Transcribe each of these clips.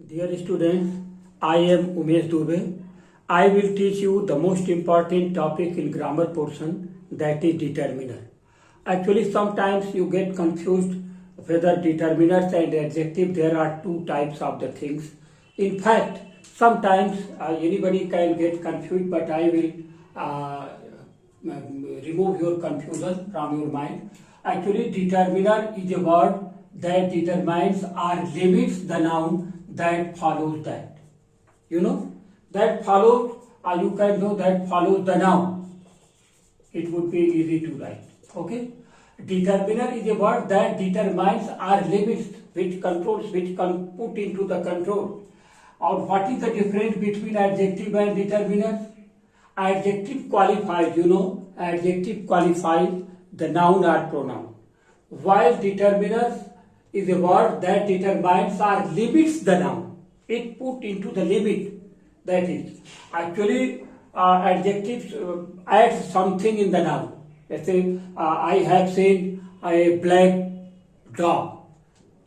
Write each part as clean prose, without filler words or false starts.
Dear students, I am Umesh Dubey. I will teach you the most important topic in grammar portion, that is determiner. Actually, sometimes you get confused whether determiners and adjective, there are two types of the things. In fact, sometimes anybody can get confused, but I will remove your confusion from your mind. Actually, determiner is a word that determines or limits the noun that follows that. You know, that follows, you can know that follows the noun. It would be easy to write. Okay? Determiner is a word that determines or limits, which controls, which can put into the control. Or what is the difference between adjective and determiner? Adjective qualifies, adjective qualifies the noun or pronoun. While determiner is a word that determines or limits the noun. It put into the limit. That is, actually, adjectives add something in the noun. Let's say, I have seen a black dog.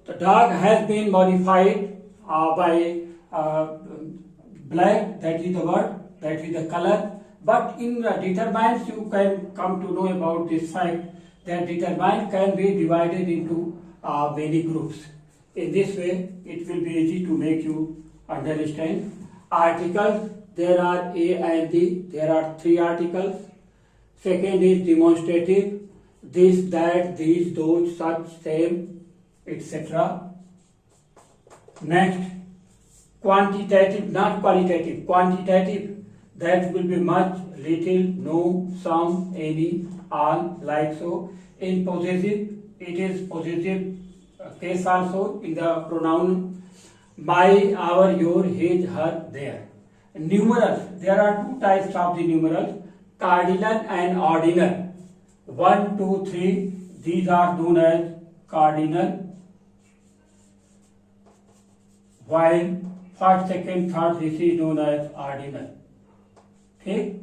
The dog has been modified by black, that is the word, that is the color. But in determines, you can come to know about this fact that determine can be divided into many groups. In this way, it will be easy to make you understand. Articles, there are A and D, there are three articles. Second is demonstrative, this, that, these, those, such, same, etc. Next, quantitative, not qualitative, quantitative, that will be much, little, no, some, any, all, like so. In possessive, it is possessive case also in the pronoun my, our, your, his, her, their. Numerals, there are two types of the numerals, cardinal and ordinal. 1, 2, 3, these are known as cardinal, while first, second, third, this is known as ordinal. Okay?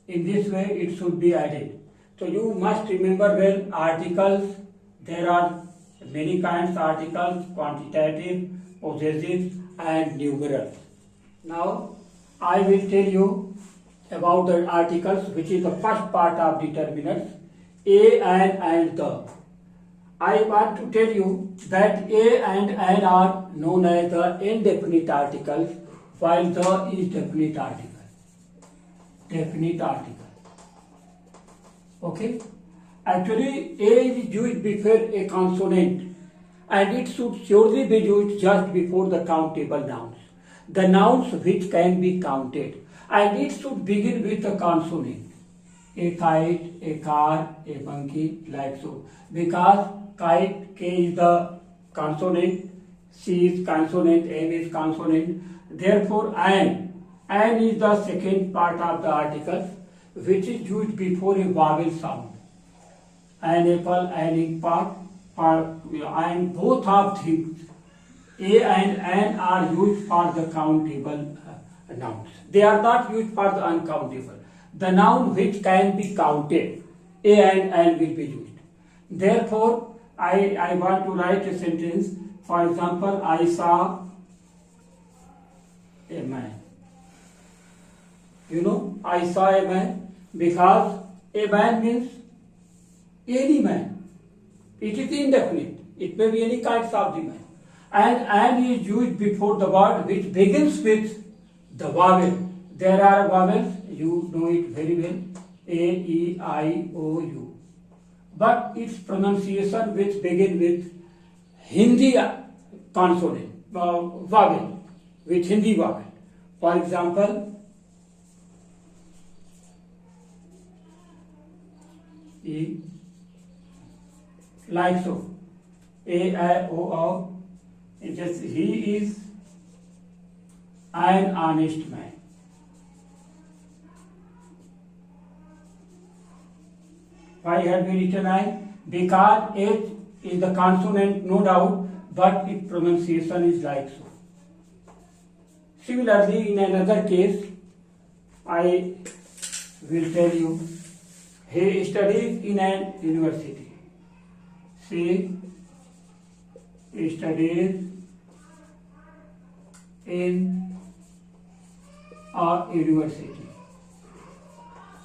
In this way, it should be added. So you must remember well articles. There are many kinds of articles, quantitative, possessive and numerals. Now, I will tell you about the articles, which is the first part of determinants, a, and the. I want to tell you that a and an are known as the indefinite articles, while the is definite article. Definite article. Okay? Actually, a is used before a consonant, and it should surely be used just before the countable nouns. The nouns which can be counted, and it should begin with a consonant. A kite, a car, a monkey, like so. Because kite, K is the consonant, C is consonant, M is consonant. Therefore, an is the second part of the article, which is used before a vowel sound. An apple, an ink pot, and both of things, a and an, are used for the countable nouns. They are not used for the uncountable. The noun which can be counted, a and an will be used. Therefore, I want to write a sentence. For example, I saw a man. I saw a man, because a man means any man. It is indefinite. It may be any kinds of the man. And is used before the word which begins with the vowel. There are vowels, you know it very well, A, E, I, O, U. But its pronunciation which begin with Hindi consonant, vowel, with Hindi vowel. For example, E, like so. A, I, O, O. It just, he is an honest man. Why have we written I? Because H is the consonant, no doubt, but its pronunciation is like so. Similarly, in another case, I will tell you, he studies in an university. She studies in a university.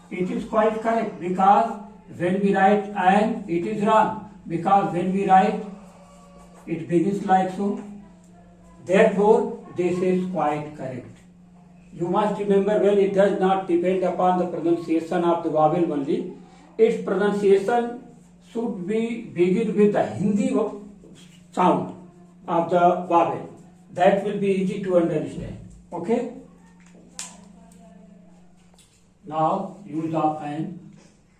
It is quite correct because when we write and, it is wrong because when we write it begins like so. Therefore, this is quite correct. You must remember well, it does not depend upon the pronunciation of the vowel only. Its pronunciation should be begin with the Hindi sound of the vowel. That will be easy to understand. Okay? Now, use of and.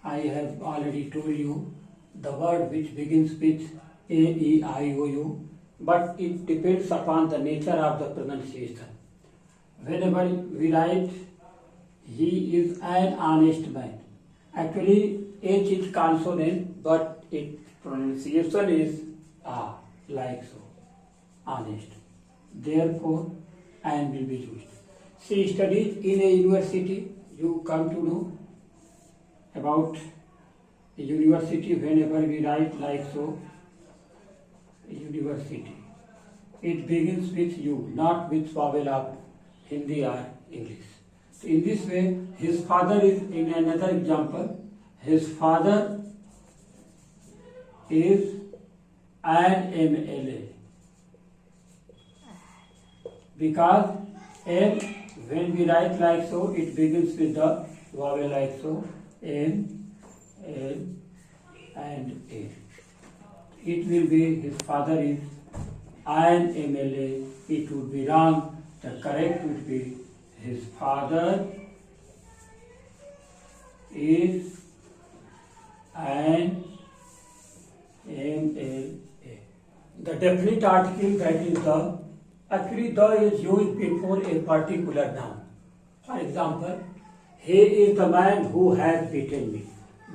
I have already told you the word which begins with A, E, I, O, U, but it depends upon the nature of the pronunciation. Whenever we write, he is an honest man. Actually, H is consonant, but its pronunciation is A, like so, honest. Therefore, and will be used. She studies in a university. You come to know about a university whenever we write like so, university. It begins with U, not with vowel of Hindi or English. So in this way, his father is, in another example, his father is an MLA. Because M, when we write like so, it begins with the vowel like so, M, L, and A. It will be his father is an MLA. It would be wrong. The correct would be his father is an MLA. The definite article, that is the, actually the is used before a particular noun. For example, he is the man who has beaten me.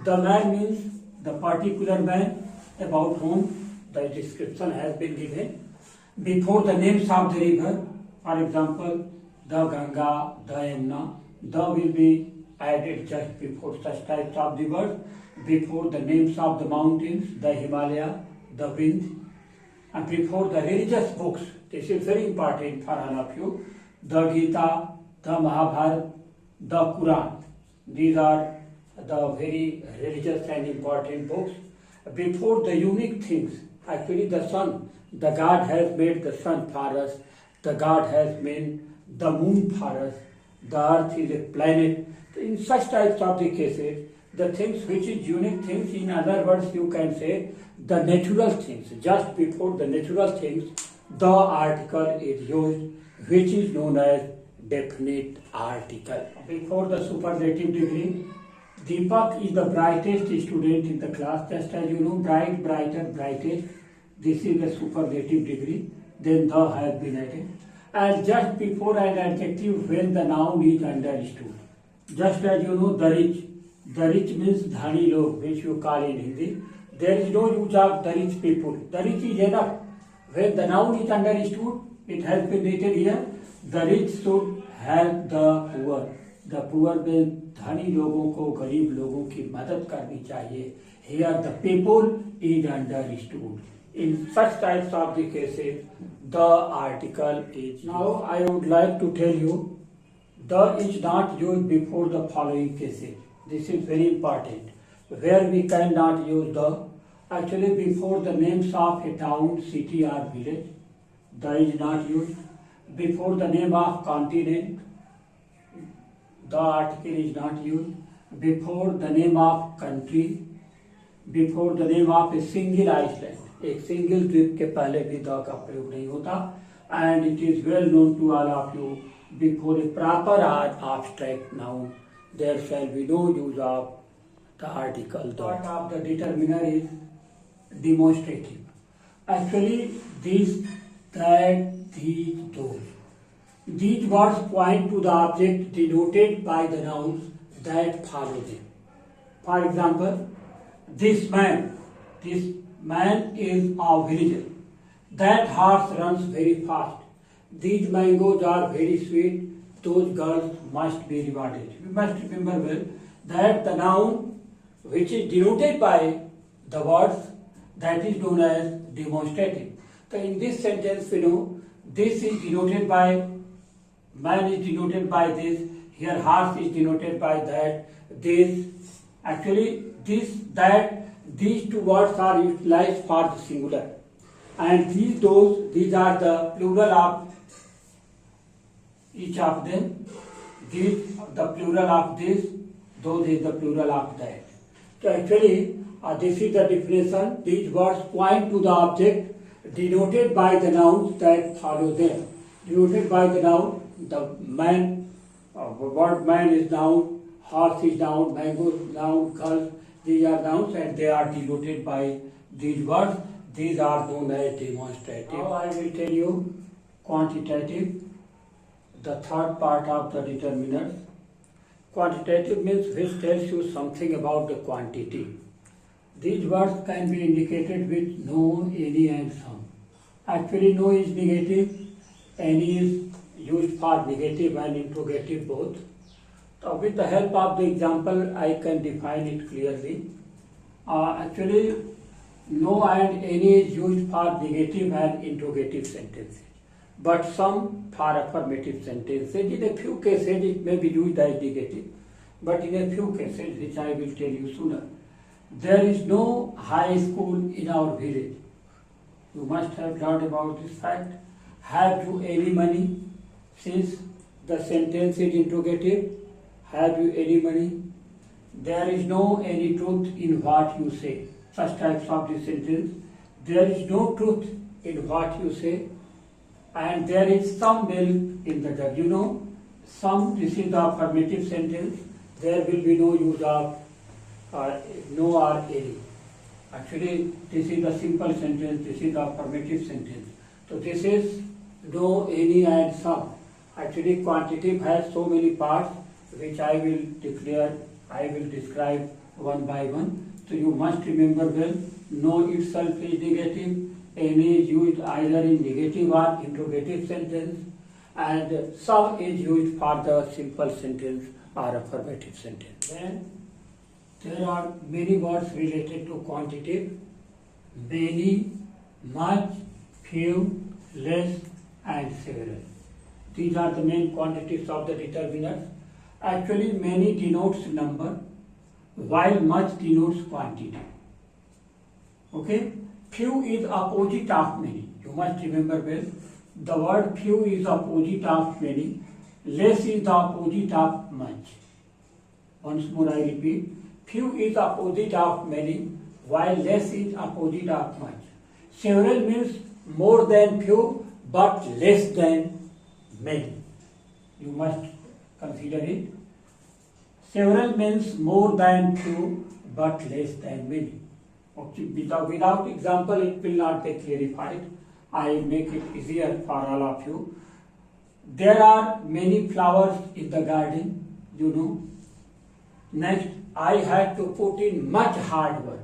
The man means the particular man about whom the description has been given. Before the names of the river, for example, the Ganga, the Yamuna, the will be added just before such types of the words. Before the names of the mountains, the Himalaya, the wind, and before the religious books. This is very important for all of you. The Gita, the Mahabharata, the Quran. These are the very religious and important books. Before the unique things, actually the sun, the God has made the sun for us, the God has made the moon for us, the earth is a planet. In such types of the cases, the things which is unique things, in other words you can say the natural things, just before the natural things, the article is used, which is known as definite article. Before the superlative degree, Deepak is the brightest student in the class, just as you know, bright, brighter, brightest. This is the superlative degree. Then the has been added. And just before an adjective when the noun is understood. Just as you know, the rich. The rich means dhani log, which you call in Hindi. There is no use of the rich people. The rich is enough. When the noun is understood, it has been written here, the rich should help the poor. The poor means धनी लोगों को, गरीब लोगों की मदद करनी चाहिए. Here the people is understood. In such types of the cases, the article is. Now I would like to tell you, the is not used before the following cases. This is very important. Where we cannot use the, actually before the names of a town, city or village, the is not used. Before the name of continent, the article is not used. Before the name of country, before the name of a single island, एक single द्वीप के पहले भी the का प्रयोग नहीं होता. And it is well known to all of you, before a proper or abstract noun, there shall be no use of the article. The part of the determiner is demonstrative. Actually, this, that, these, those. These words point to the object denoted by the nouns that follow them. For example, this man is a villager. That horse runs very fast. These mangoes are very sweet. Those girls must be rewarded. We must remember well that the noun which is denoted by the words, that is known as demonstrative. So in this sentence we know this is denoted by man is denoted by this, here horse is denoted by that, this. Actually, this, that, these two words are utilized for the singular. And these are the plural of each of them. These, the plural of this, those is the plural of that. So actually, this is the definition. These words point to the object denoted by the nouns that follow them. Denoted by the noun, the man, word man is noun, horse is noun, mango is noun, girl, these are nouns and they are denoted by these words. These are known as demonstrative. Now I will tell you quantitative, the third part of the determiners. Quantitative means which tells you something about the quantity. These words can be indicated with no, any and some. Actually no is negative, any is used for negative and interrogative both. So with the help of the example I can define it clearly. Actually no and any is used for negative and interrogative sentences, but some for affirmative sentences. In a few cases it may be used as negative, but in a few cases, which I will tell you sooner. There is no high school in our village. You must have heard about this fact. Have you any money? Since the sentence is interrogative, have you any money? There is no any truth in what you say. Such types of the sentence. There is no truth in what you say. And there is some milk in the jug. You know, some, this is the affirmative sentence. There will be no use of no or any. Actually, this is the simple sentence, this is the affirmative sentence. So this is no, any and some. Actually, quantitative has so many parts which I will describe one by one. So you must remember well, no itself is negative, any is used either in negative or interrogative sentence, and some is used for the simple sentence or affirmative sentence. Then there are many words related to quantitative: many, much, few, less, and several. These are the main quantities of the determiners. Actually, many denotes number, while much denotes quantity. Okay? Few is opposite of many. You must remember well. The word few is opposite of many. Less is the opposite of much. Once more I repeat. Few is opposite of many, while less is opposite of much. Several means more than few, but less than many. You must consider it. Several means more than few, but less than many. Okay. Without example, it will not be clarified. I make it easier for all of you. There are many flowers in the garden, you know. Next, I had to put in much hard work.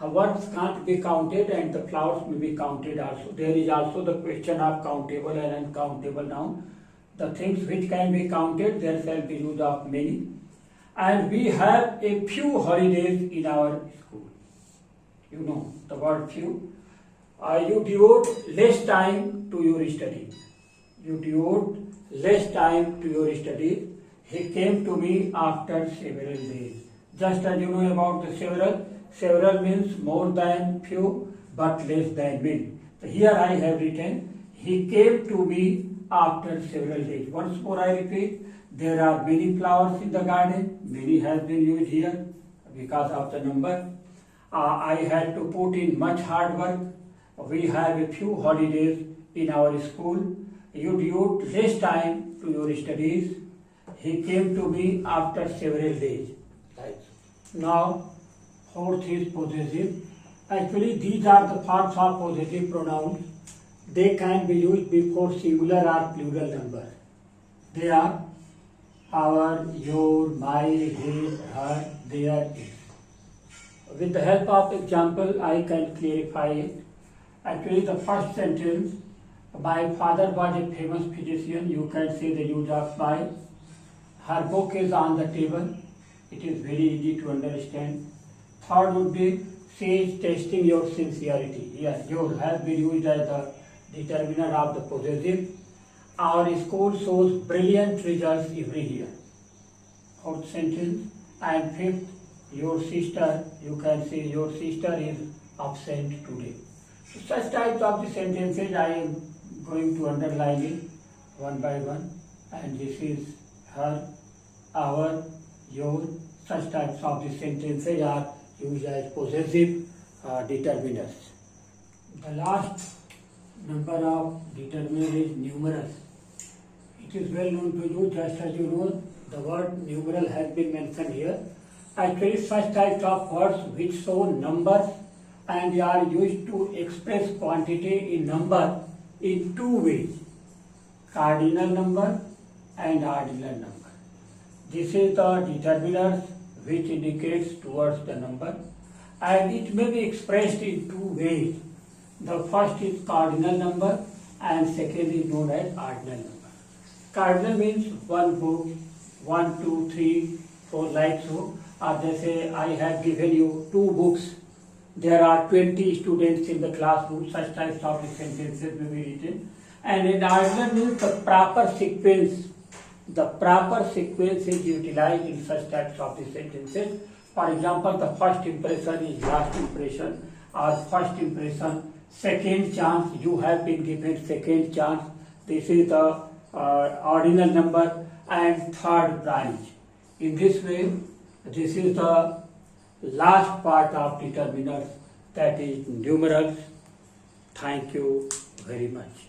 Works can't be counted and the flowers may be counted also. There is also the question of countable and uncountable noun. The things which can be counted, there shall be use of many. And we have a few holidays in our school. You know the word few. You devote less time to your studies. You devote less time to your studies. He came to me after several days. Just as you know about the several. Several means more than few, but less than many. So here I have written, he came to me after several days. Once more I repeat, there are many flowers in the garden. Many has been used here because of the number. I had to put in much hard work. We have a few holidays in our school. You devote less time to your studies. He came to me after several days. Right. Now, fourth is possessive. Actually, these are the forms of possessive pronouns. They can be used before singular or plural number. They are our, your, my, his, her, their, is. With the help of example, I can clarify it. Actually, the first sentence, my father was a famous physician. You can say the use of by. Her book is on the table. It is very easy to understand. Third would be, she is testing your sincerity. Yes, your has been used as the determiner of the possessive. our school shows brilliant results every year. Fourth sentence. And fifth, your sister, you can say your sister is absent today. So such types of the sentences I am going to underline it one by one. And this is her, our, your. Such types of the sentences are used as possessive determiners. The last number of determiner is numerals. It is well known to you, just as you know, the word numeral has been mentioned here. Actually, such types of words which show numbers and they are used to express quantity in number in two ways, cardinal number and ordinal number. This is the determiner which indicates towards the number, and it may be expressed in two ways. The first is cardinal number and second is known as ordinal number. Cardinal means one book, 1, 2, 3, 4 like so. Or they say I have given you 2 books. There are 20 students in the classroom. Such types of sentences may be written. And in ordinal means the proper sequence. The proper sequence is utilized in such types of the sentences. For example, the first impression is last impression, or first impression, second chance, you have been given second chance. This is the ordinal number, and third branch. In this way, this is the last part of determiners, that is numerals. Thank you very much.